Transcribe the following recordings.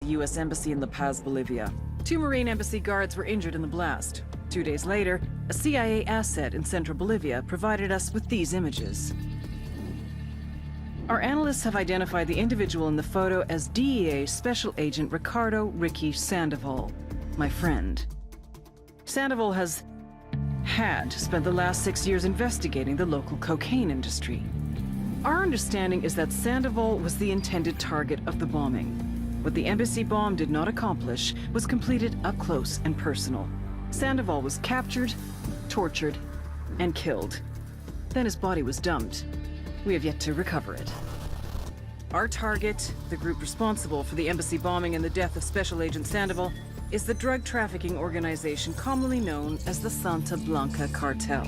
the U.S. Embassy in La Paz, Bolivia. 2 Marine Embassy guards were injured in the blast. 2 days later, a CIA asset in central Bolivia provided us with these images. Our analysts have identified the individual in the photo as DEA Special Agent Ricardo Ricky Sandoval, my friend. Sandoval had spent the last 6 years investigating the local cocaine industry. Our understanding is that Sandoval was the intended target of the bombing. What the embassy bomb did not accomplish was completed up close and personal. Sandoval was captured, tortured, and killed. Then his body was dumped. We have yet to recover it. Our target, the group responsible for the embassy bombing and the death of Special Agent Sandoval, is the drug trafficking organization commonly known as the Santa Blanca Cartel.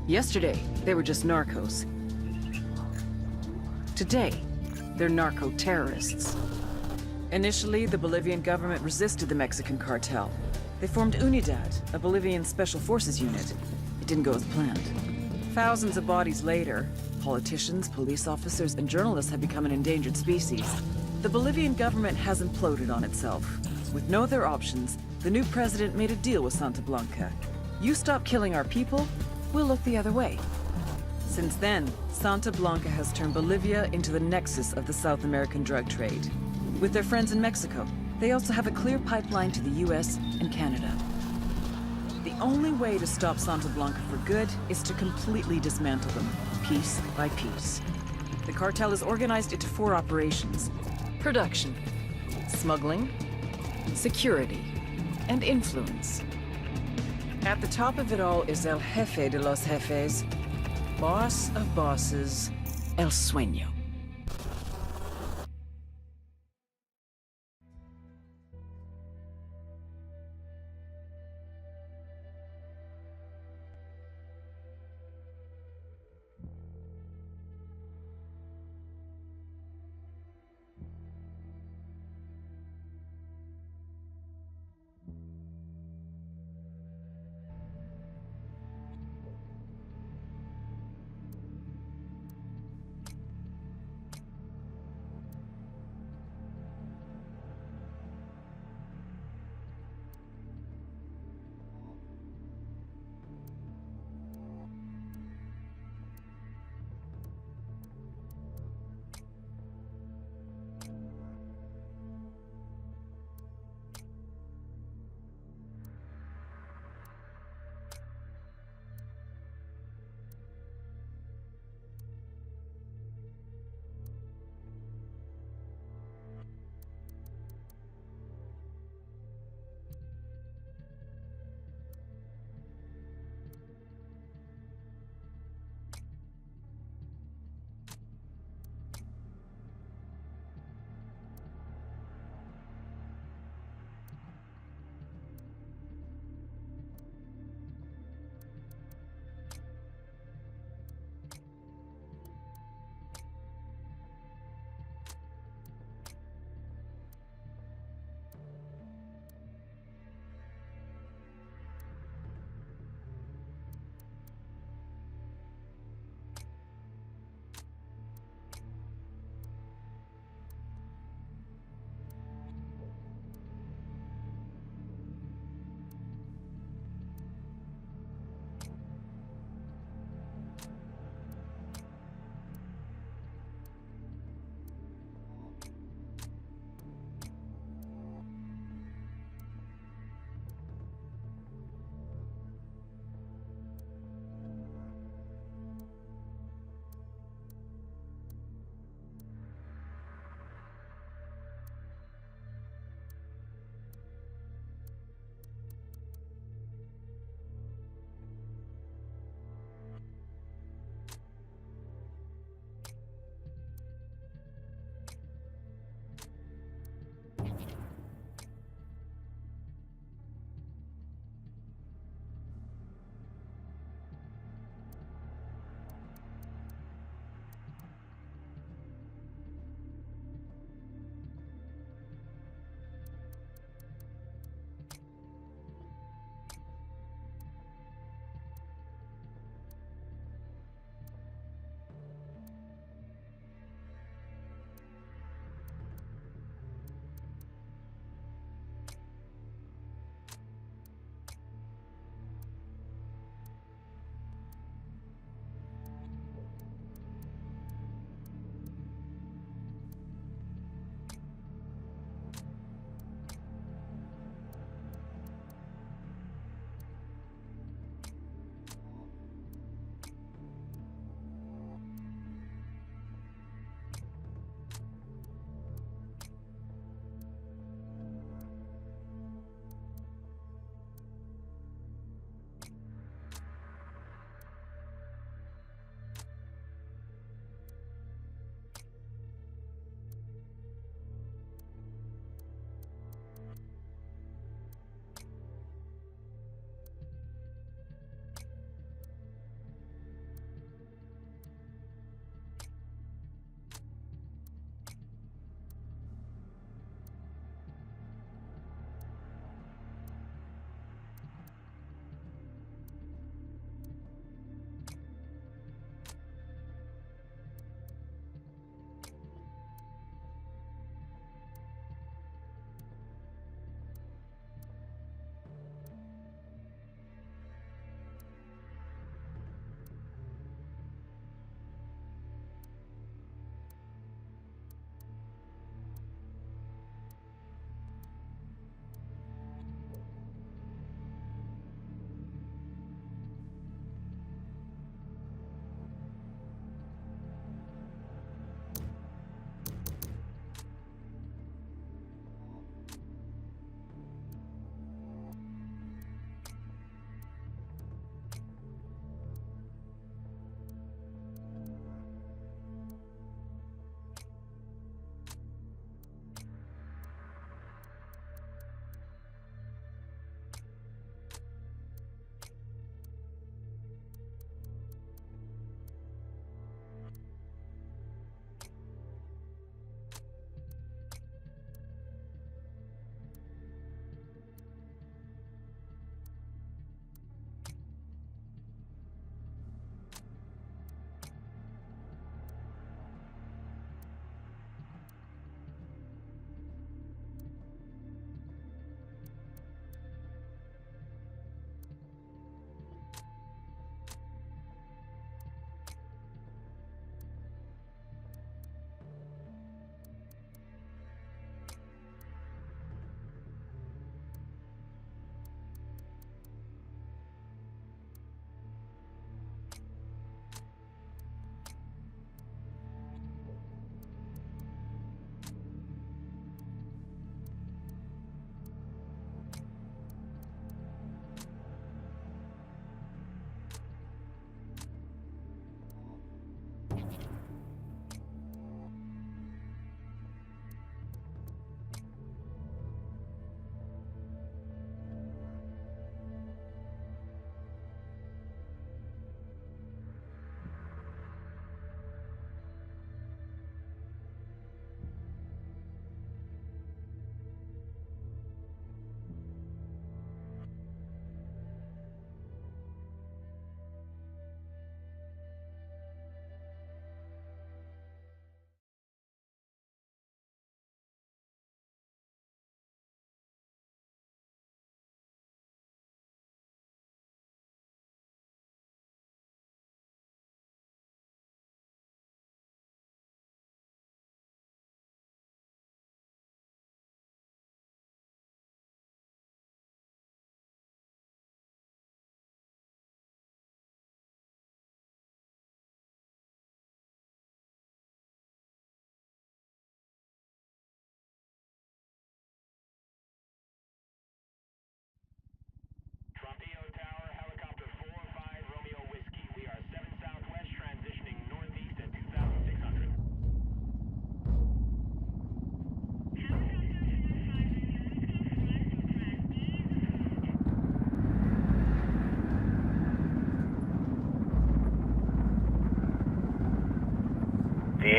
Yesterday, they were just narcos. Today, they're narco-terrorists. Initially, the Bolivian government resisted the Mexican cartel. They formed Unidad, a Bolivian special forces unit. It didn't go as planned. Thousands of bodies later, politicians, police officers, and journalists have become an endangered species. The Bolivian government has imploded on itself. With no other options, the new president made a deal with Santa Blanca. You stop killing our people, we'll look the other way. Since then, Santa Blanca has turned Bolivia into the nexus of the South American drug trade. With their friends in Mexico, they also have a clear pipeline to the US and Canada. The only way to stop Santa Blanca for good is to completely dismantle them, piece by piece. The cartel is organized into 4 operations: production, smuggling, security, and influence. At the top of it all is El Jefe de los Jefes, boss of bosses, El Sueño.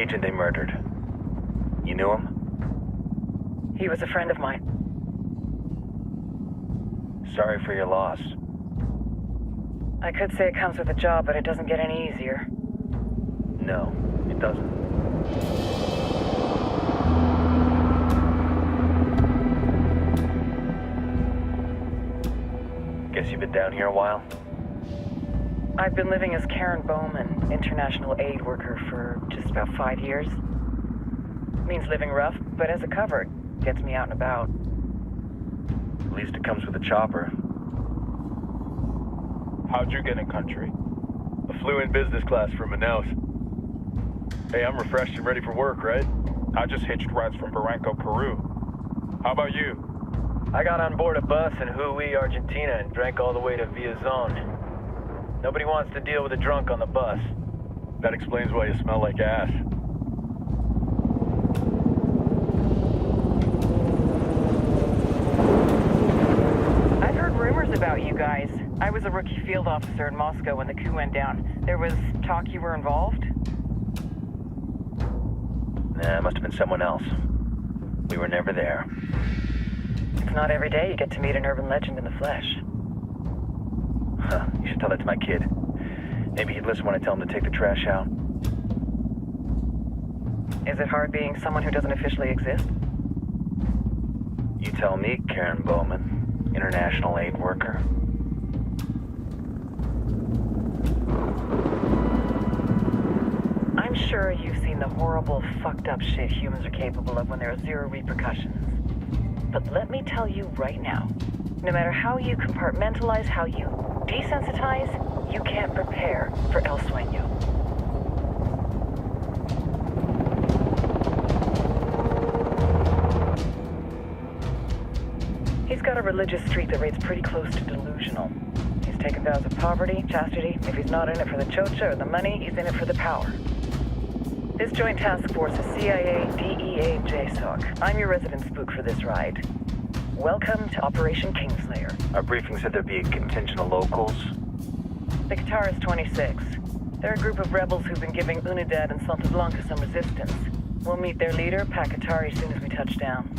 agent they murdered. You knew him? He was a friend of mine. Sorry for your loss. I could say it comes with a job, but it doesn't get any easier. No, it doesn't. Guess you've been down here a while? I've been living as Karen Bowman, international aid worker, for just about 5 years. Means living rough, but as a cover, gets me out and about. At least it comes with a chopper. How'd you get in country? I flew in business class from Manaus. Hey, I'm refreshed and ready for work, right? I just hitched rides from Barranco, Peru. How about you? I got on board a bus in Hui, Argentina, and drank all the way to Villazon. Nobody wants to deal with a drunk on the bus. That explains why you smell like ass. I've heard rumors about you guys. I was a rookie field officer in Moscow when the coup went down. There was talk you were involved? Nah, it must have been someone else. We were never there. It's not every day you get to meet an urban legend in the flesh. Huh, you should tell that to my kid. Maybe he'd listen when I tell him to take the trash out. Is it hard being someone who doesn't officially exist? You tell me, Karen Bowman, international aid worker. I'm sure you've seen the horrible, fucked up shit humans are capable of when there are zero repercussions. But let me tell you right now, no matter how you compartmentalize, how you desensitize, you can't prepare for El Sueño. He's got a religious streak that rates pretty close to delusional. He's taken vows of poverty, chastity. If he's not in it for the chocha or the money, he's in it for the power. This joint task force is CIA, DEA, and JSOC. I'm your resident spook for this ride. Welcome to Operation Kingslayer. Our briefing said there'd be a contingent of locals. The Qatar is 26. They're a group of rebels who've been giving Unidad and Santa Blanca some resistance. We'll meet their leader, Pakatari, as soon as we touch down.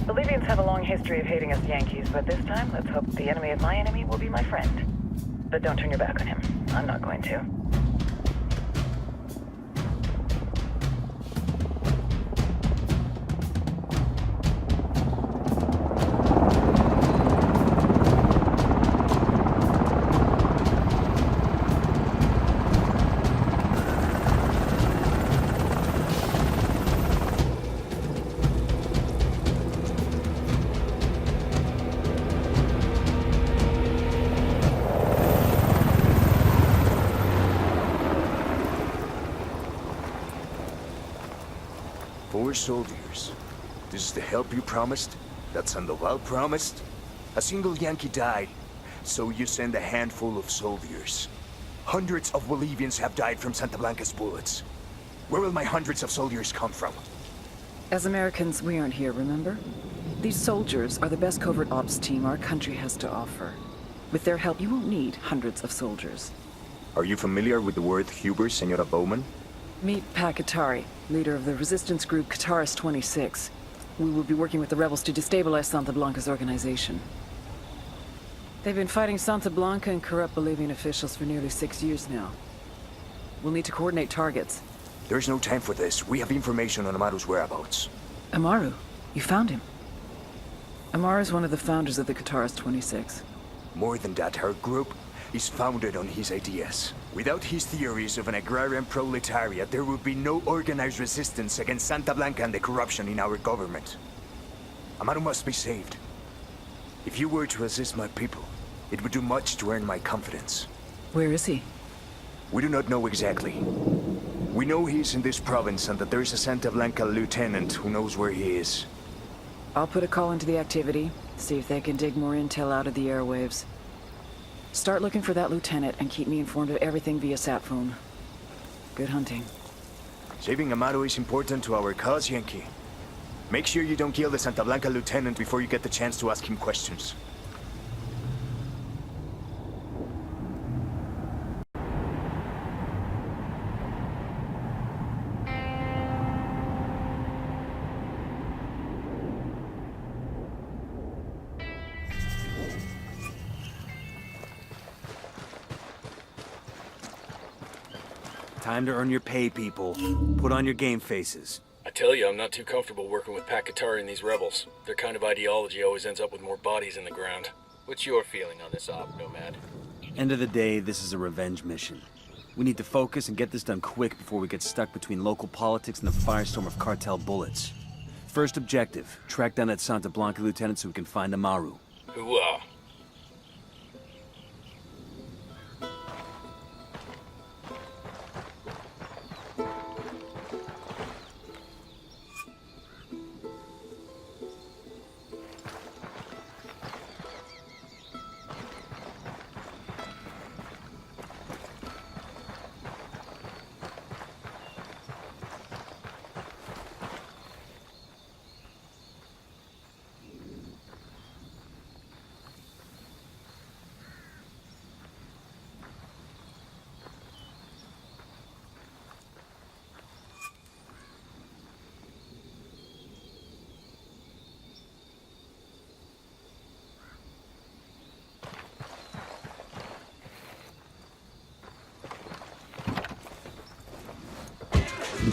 Bolivians have a long history of hating us Yankees, but this time, let's hope the enemy of my enemy will be my friend. But don't turn your back on him. I'm not going to. Four soldiers. This is the help you promised? That Sandoval promised? A single Yankee died, so you send a handful of soldiers. Hundreds of Bolivians have died from Santa Blanca's bullets. Where will my hundreds of soldiers come from? As Americans, we aren't here, remember? These soldiers are the best covert ops team our country has to offer. With their help, you won't need hundreds of soldiers. Are you familiar with the word Huber, Senora Bowman? Meet Pakatari, leader of the resistance group Qatar's 26. We will be working with the rebels to destabilize Santa Blanca's organization. They've been fighting Santa Blanca and corrupt Bolivian officials for nearly 6 years now. We'll need to coordinate targets. There's no time for this. We have information on Amaru's whereabouts. Amaru? You found him? Amaru's one of the founders of the Qatar's 26. More than that, her group is founded on his ideas. Without his theories of an agrarian proletariat, there would be no organized resistance against Santa Blanca and the corruption in our government. Amaru must be saved. If you were to assist my people, it would do much to earn my confidence. Where is he? We do not know exactly. We know he's in this province and that there is a Santa Blanca lieutenant who knows where he is. I'll put a call into the activity, see if they can dig more intel out of the airwaves. Start looking for that lieutenant and keep me informed of everything via sat phone. Good hunting. Saving Amaru is important to our cause, Yankee. Make sure you don't kill the Santa Blanca lieutenant before you get the chance to ask him questions. Time to earn your pay, people. Put on your game faces. I tell you, I'm not too comfortable working with Pakatari and these rebels. Their kind of ideology always ends up with more bodies in the ground. What's your feeling on this op, Nomad? End of the day, this is a revenge mission. We need to focus and get this done quick before we get stuck between local politics and the firestorm of cartel bullets. First objective, track down that Santa Blanca lieutenant so we can find Amaru. Hooah!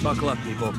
Buckle up, people.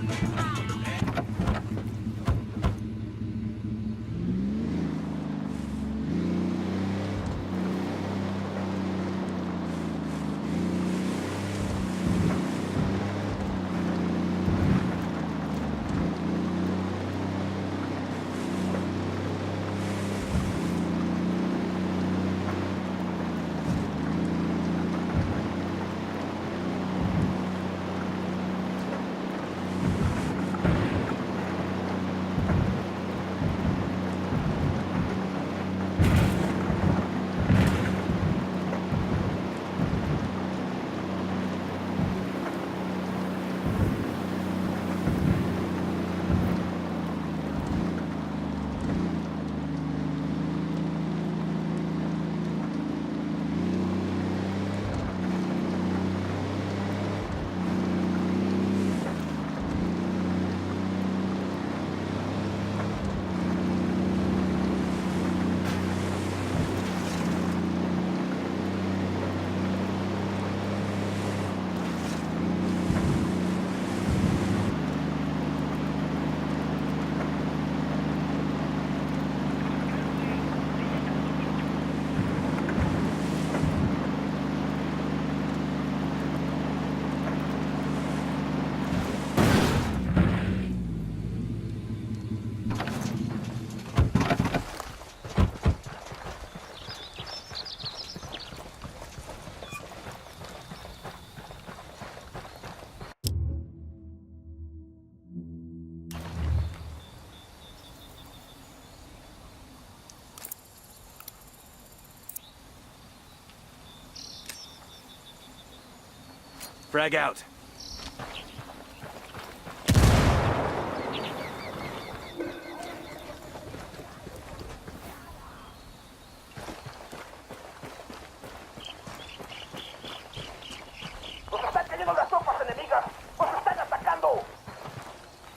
Frag out.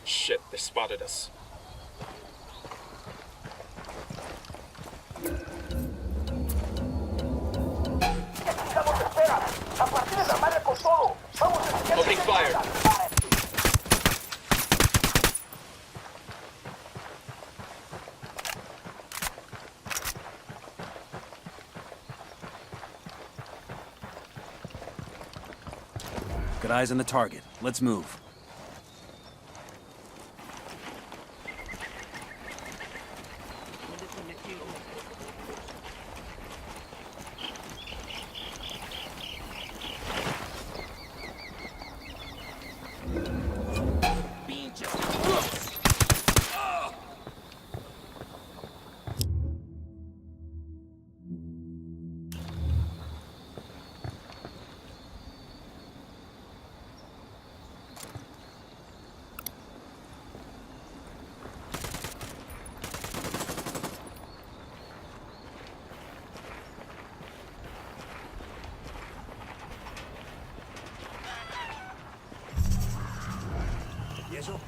Shit, they spotted us. Opening fire. Got eyes on the target. Let's move. ¿Y eso?